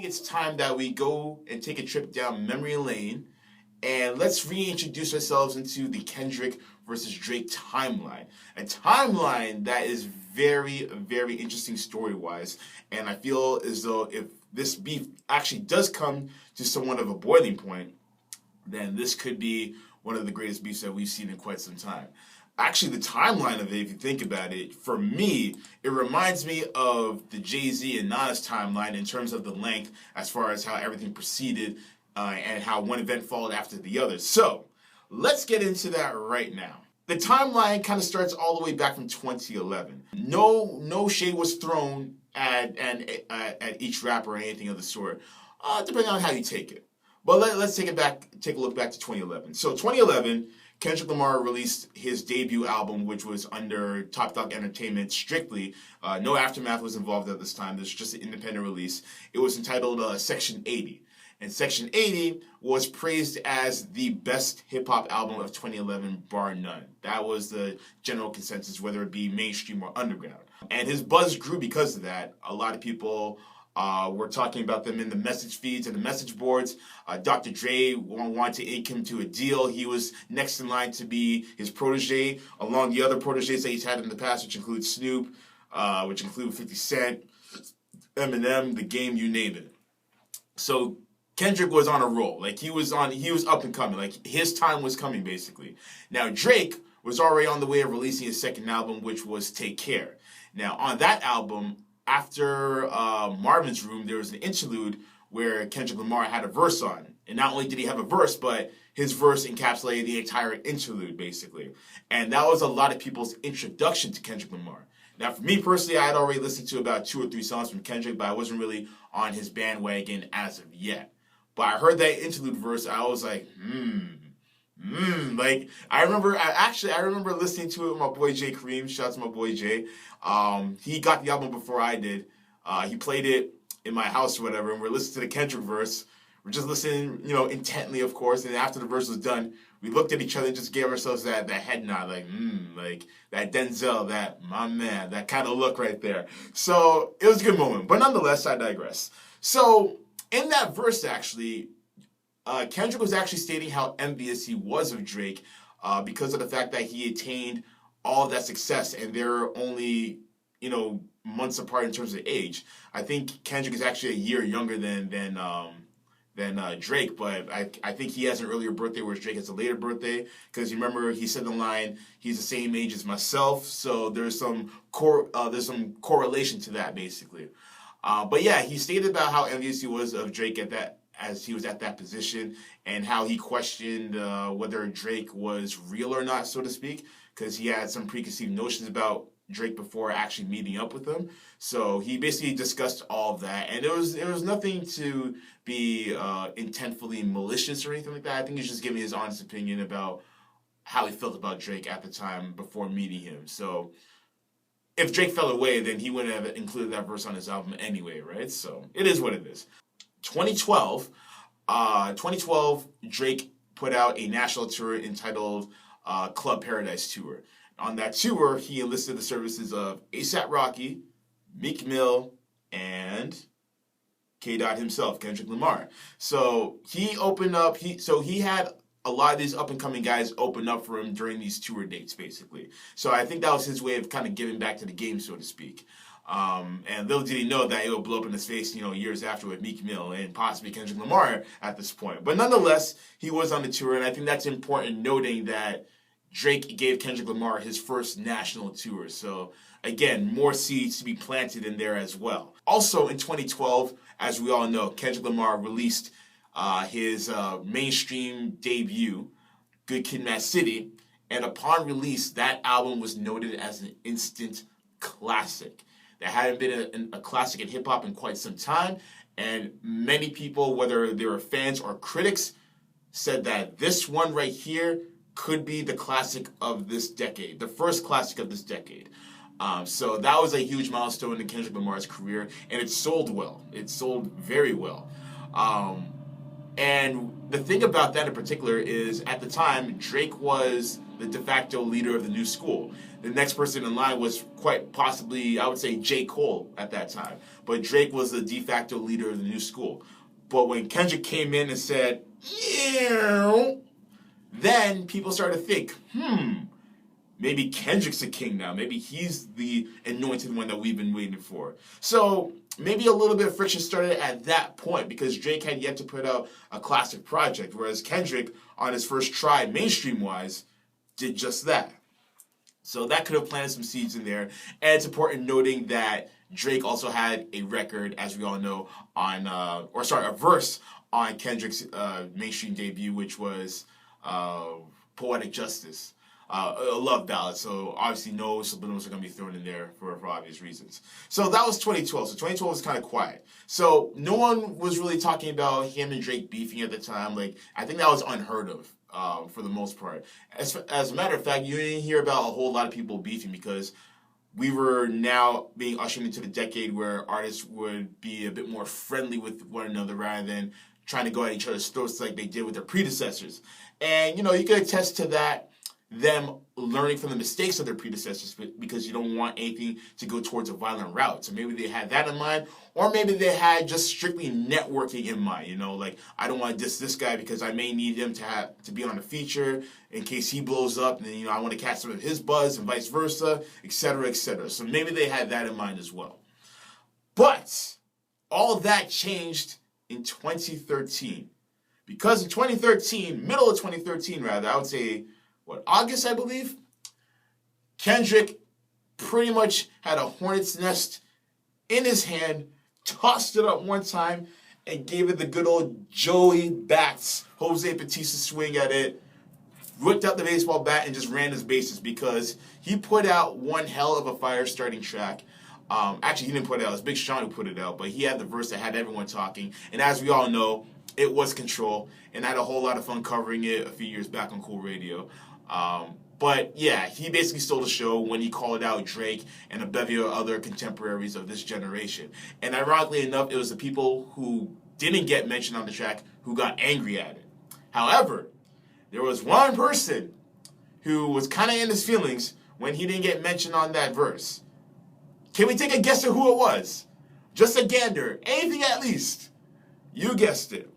it's time that we go and take a trip down memory lane, and let's reintroduce ourselves into the Kendrick versus Drake timeline. A timeline that is very, very interesting story-wise, and I feel as though if this beef actually does come to somewhat of a boiling point, then this could be one of the greatest beefs that we've seen in quite some time. Actually, the timeline of it, if you think about it, for me, it reminds me of the Jay-Z and Nas timeline in terms of the length as far as how everything proceeded and how one event followed after the other. So, let's get into that right now. The timeline kind of starts all the way back from 2011. No shade was thrown at each rapper or anything of the sort, depending on how you take it. But let's take a look back to 2011. So 2011, Kendrick Lamar released his debut album, which was under Top Dog Entertainment strictly. No Aftermath was involved at this time. This was just an independent release. It was entitled Section 80. And Section 80 was praised as the best hip-hop album of 2011, bar none. That was the general consensus, whether it be mainstream or underground. And his buzz grew because of that. A lot of people were talking about them in the message feeds and the message boards. Dr. Dre wanted to ink him to a deal. He was next in line to be his protege, along the other proteges that he's had in the past, which include Snoop, which include 50 Cent, Eminem, The Game, you name it. So Kendrick was on a roll. Like he was up and coming. Like his time was coming, basically. Now Drake was already on the way of releasing his second album, which was Take Care. Now on that album, after Marvin's Room, there was an interlude where Kendrick Lamar had a verse on. And not only did he have a verse, but his verse encapsulated the entire interlude, basically. And that was a lot of people's introduction to Kendrick Lamar. Now, for me personally, I had already listened to about 2 or 3 songs from Kendrick, but I wasn't really on his bandwagon as of yet. But I heard that interlude verse, I was like, like, I remember listening to it with my boy Jay Kareem. Shout out to my boy Jay. He got the album before I did. He played it in my house or whatever, and we're listening to the Kendrick verse. We're just listening, intently, of course. And after the verse was done, we looked at each other and just gave ourselves that head nod, like that Denzel, that my man, that kind of look right there. So it was a good moment. But nonetheless, I digress. So in that verse, actually, Kendrick was actually stating how envious he was of Drake because of the fact that he attained all of that success, and they're only, months apart in terms of age. I think Kendrick is actually a year younger than Drake, but I think he has an earlier birthday, whereas Drake has a later birthday. Because you remember he said in the line, he's the same age as myself, so there's some correlation to that, basically. But yeah, he stated about how envious he was of Drake as he was at that position, and how he questioned whether Drake was real or not, so to speak, because he had some preconceived notions about Drake before actually meeting up with him. So he basically discussed all of that, and there was nothing to be intentfully malicious or anything like that. I think he's just giving his honest opinion about how he felt about Drake at the time before meeting him. So if Drake fell away, then he wouldn't have included that verse on his album anyway, right? So it is what it is. 2012, Drake put out a national tour entitled Club Paradise Tour. On that tour, he enlisted the services of A$AP Rocky, Meek Mill, and K-Dot himself, Kendrick Lamar. So he opened up, he had a lot of these up-and-coming guys open up for him during these tour dates, basically. So I think that was his way of kind of giving back to the game, so to speak. And little did he know that it would blow up in his face, years after with Meek Mill and possibly Kendrick Lamar at this point. But nonetheless, he was on the tour, and I think that's important, noting that Drake gave Kendrick Lamar his first national tour. So again, more seeds to be planted in there as well. Also in 2012, as we all know, Kendrick Lamar released his mainstream debut, Good Kid, Mad City. And upon release, that album was noted as an instant classic. There hadn't been a classic in hip-hop in quite some time. And many people, whether they were fans or critics, said that this one right here could be the classic of this decade, the first classic of this decade. So that was a huge milestone in Kendrick Lamar's career, and it sold well. It sold very well. And the thing about that in particular is, at the time, Drake was the de facto leader of the new school. The next person in line was quite possibly, I would say, C.O.O.L at that time. But Drake was the de facto leader of the new school. But when Kendrick came in and said, yeah, then people started to think, maybe Kendrick's the king now. Maybe he's the anointed one that we've been waiting for. So maybe a little bit of friction started at that point because Drake had yet to put out a classic project, whereas Kendrick, on his first try, mainstream-wise, did just that. So that could have planted some seeds in there. And it's important noting that Drake also had a record, as we all know, on, a verse on Kendrick's mainstream debut, which was Poetic Justice. A love ballad, so obviously no subliminals are going to be thrown in there for obvious reasons. So that was 2012, so 2012 was kind of quiet. So no one was really talking about him and Drake beefing at the time. Like, I think that was unheard of for the most part. As a matter of fact, you didn't hear about a whole lot of people beefing because we were now being ushered into the decade where artists would be a bit more friendly with one another rather than trying to go at each other's throats like they did with their predecessors. And, you can attest to that, them learning from the mistakes of their predecessors because you don't want anything to go towards a violent route. So maybe they had that in mind, or maybe they had just strictly networking in mind. Like, I don't want to diss this guy because I may need him to be on a feature in case he blows up, and then, I want to catch some of his buzz and vice versa, etc., etc. So maybe they had that in mind as well. But all of that changed in 2013. Because in 2013, middle of 2013 rather, I would say, August, I believe, Kendrick pretty much had a hornet's nest in his hand, tossed it up one time, and gave it the good old Joey Bats, Jose Batista swing at it, whipped out the baseball bat, and just ran his bases because he put out one hell of a fire-starting track. Actually, he didn't put it out. It was Big Sean who put it out, but he had the verse that had everyone talking. And as we all know, it was Control, and I had a whole lot of fun covering it a few years back on Cool Radio. But yeah, he basically stole the show when he called out Drake and a bevy of other contemporaries of this generation. And ironically enough, it was the people who didn't get mentioned on the track who got angry at it. However, there was one person who was kind of in his feelings when he didn't get mentioned on that verse. Can we take a guess at who it was? Just a gander. Anything at least. You guessed it.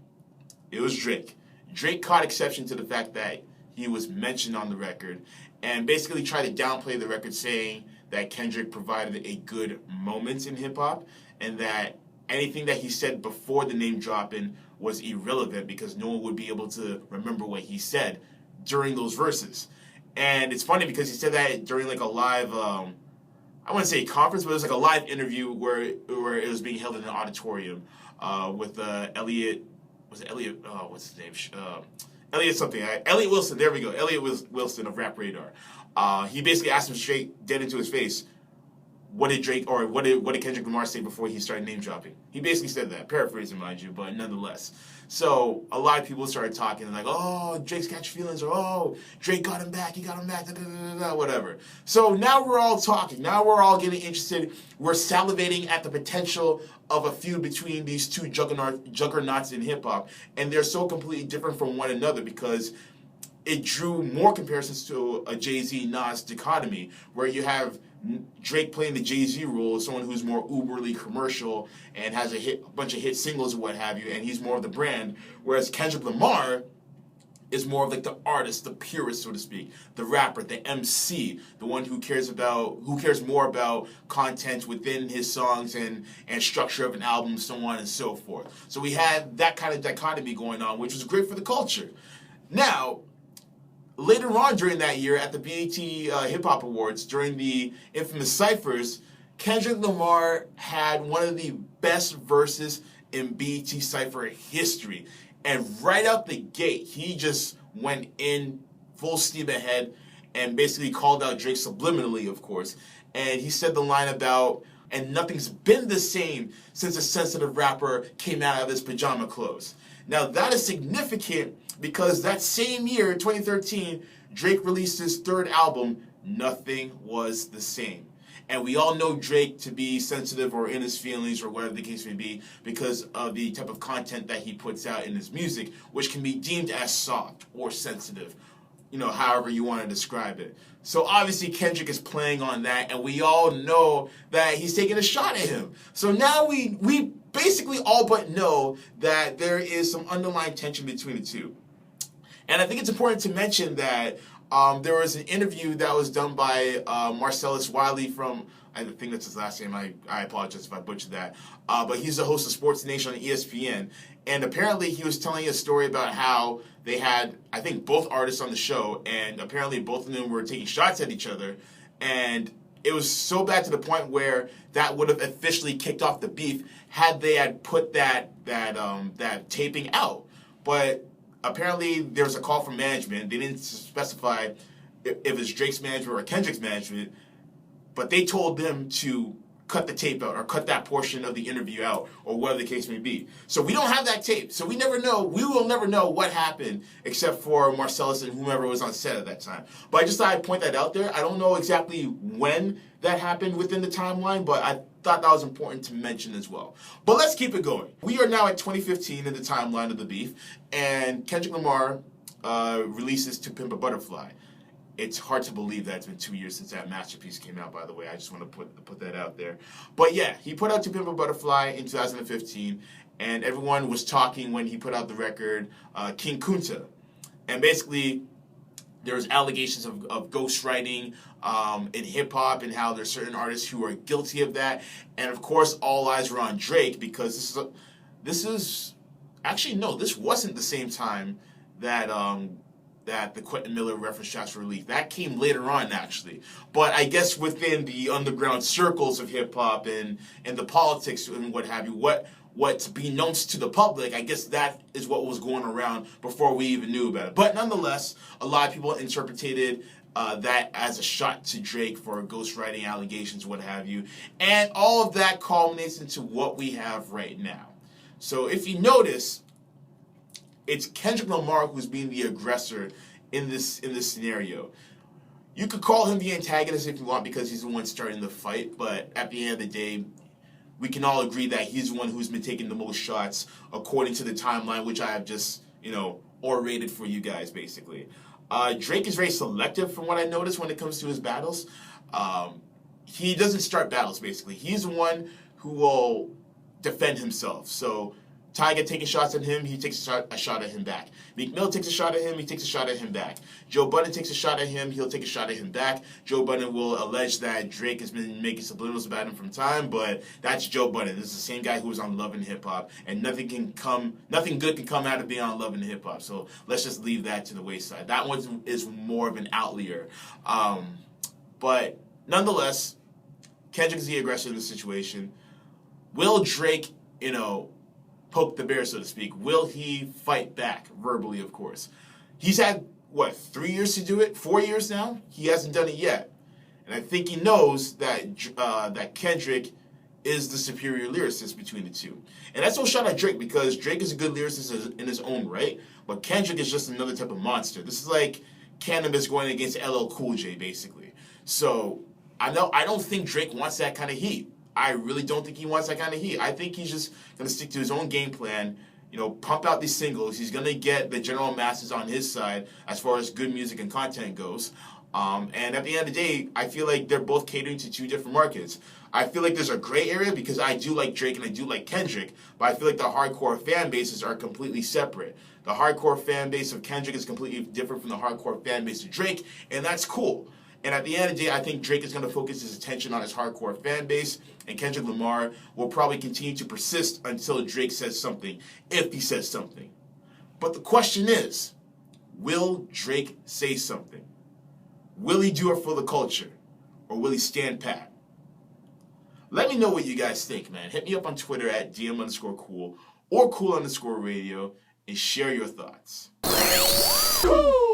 It was Drake. Drake caught exception to the fact that he was mentioned on the record and basically tried to downplay the record, saying that Kendrick provided a good moment in hip-hop and that anything that he said before the name dropping was irrelevant because no one would be able to remember what he said during those verses. And it's funny because he said that during like a live, I wouldn't say conference, but it was like a live interview where it was being held in an auditorium with Elliot, was it Elliot, what's his name? Elliot something. Elliot Wilson, there we go. Elliot Wilson of Rap Radar. He basically asked him straight, dead into his face, what did Kendrick Lamar say before he started name dropping? He basically said that, paraphrasing, mind you, but nonetheless. So a lot of people started talking like, oh, Drake's got your feelings, or oh, Drake got him back, he got him back, whatever. So now we're all talking. Now we're all getting interested. We're salivating at the potential of a feud between these two juggernauts in hip hop, and they're so completely different from one another because it drew more comparisons to a Jay-Z Nas dichotomy, where you have Drake playing the Jay-Z role as someone who's more uberly commercial and has a bunch of hit singles and what have you, and he's more of the brand, whereas Kendrick Lamar is more of like the artist, the purist, so to speak, the rapper, the MC, the one who cares more about content within his songs and structure of an album, so on and so forth. So we had that kind of dichotomy going on, which was great for the culture. Now, later on during that year at the BET Hip Hop Awards, during the infamous Cyphers, Kendrick Lamar had one of the best verses in BET Cypher history. And right out the gate, he just went in full steam ahead and basically called out Drake subliminally, of course. And he said the line about, and nothing's been the same since a sensitive rapper came out of his pajama clothes. Now that is significant because that same year, 2013, Drake released his third album, Nothing Was the Same. And we all know Drake to be sensitive or in his feelings or whatever the case may be because of the type of content that he puts out in his music, which can be deemed as soft or sensitive. however you want to describe it. So obviously Kendrick is playing on that, and we all know that he's taking a shot at him. So now we basically all but know that there is some underlying tension between the two. And I think it's important to mention that there was an interview that was done by Marcellus Wiley from, I think that's his last name, I apologize if I butchered that, but he's the host of Sports Nation on ESPN, and apparently he was telling a story about how they had, I think, both artists on the show, and apparently both of them were taking shots at each other, and it was so bad to the point where that would have officially kicked off the beef had they had put that taping out. But apparently there was a call from management. They didn't specify if it's Drake's management or Kendrick's management, but they told them to cut the tape out or cut that portion of the interview out or whatever the case may be. So we don't have that tape. So we will never know what happened except for Marcellus and whomever was on set at that time. But I just thought I'd point that out there. I don't know exactly when that happened within the timeline, but I thought that was important to mention as well. But let's keep it going. We are now at 2015 in the timeline of the beef, and Kendrick Lamar releases To Pimp a Butterfly. It's hard to believe that it's been 2 years since that masterpiece came out, by the way. I just want to put that out there. But yeah, he put out To Pimp a Butterfly in 2015, and everyone was talking when he put out the record, King Kunta. And basically, there was allegations of ghostwriting in hip-hop and how there's certain artists who are guilty of that. And of course, all eyes were on Drake because this wasn't the same time that the Quentin Miller reference tracks were released. That came later on, actually. But I guess within the underground circles of hip-hop and the politics and what have you, what's beknownst to the public, I guess that is what was going around before we even knew about it. But nonetheless, a lot of people interpreted that as a shot to Drake for ghostwriting allegations, what have you. And all of that culminates into what we have right now. So if you notice, it's Kendrick Lamar who's being the aggressor in this scenario. You could call him the antagonist if you want because he's the one starting the fight, but at the end of the day, we can all agree that he's the one who's been taking the most shots according to the timeline, which I have just, orated for you guys, basically. Drake is very selective from what I noticed when it comes to his battles. He doesn't start battles, basically. He's the one who will defend himself. So Tyga taking shots at him, he takes a shot at him back. Meek Mill takes a shot at him, he takes a shot at him back. Joe Budden takes a shot at him, he'll take a shot at him back. Joe Budden will allege that Drake has been making subliminals about him from time, but that's Joe Budden. This is the same guy who was on Love and Hip Hop, and nothing good can come out of being on Love and Hip Hop. So let's just leave that to the wayside. That one is more of an outlier. But nonetheless, Kendrick is the aggressor in the situation. Will Drake, poke the bear, so to speak? Will he fight back? Verbally, of course. He's had, 3 years to do it? 4 years now? He hasn't done it yet. And I think he knows that Kendrick is the superior lyricist between the two. And that's no shot at Drake, because Drake is a good lyricist in his own right, but Kendrick is just another type of monster. This is like Cannabis going against LL Cool J, basically. So I don't think Drake wants that kind of heat. I really don't think he wants that kind of heat. I think he's just going to stick to his own game plan, pump out these singles. He's going to get the general masses on his side as far as good music and content goes. And at the end of the day, I feel like they're both catering to two different markets. I feel like there's a gray area because I do like Drake and I do like Kendrick, but I feel like the hardcore fan bases are completely separate. The hardcore fan base of Kendrick is completely different from the hardcore fan base of Drake, and that's cool. And at the end of the day, I think Drake is going to focus his attention on his hardcore fan base, and Kendrick Lamar will probably continue to persist until Drake says something, if he says something. But the question is, will Drake say something? Will he do it for the culture, or will he stand pat? Let me know what you guys think, man. Hit me up on Twitter at DM_cool or cool_radio and share your thoughts. Woo!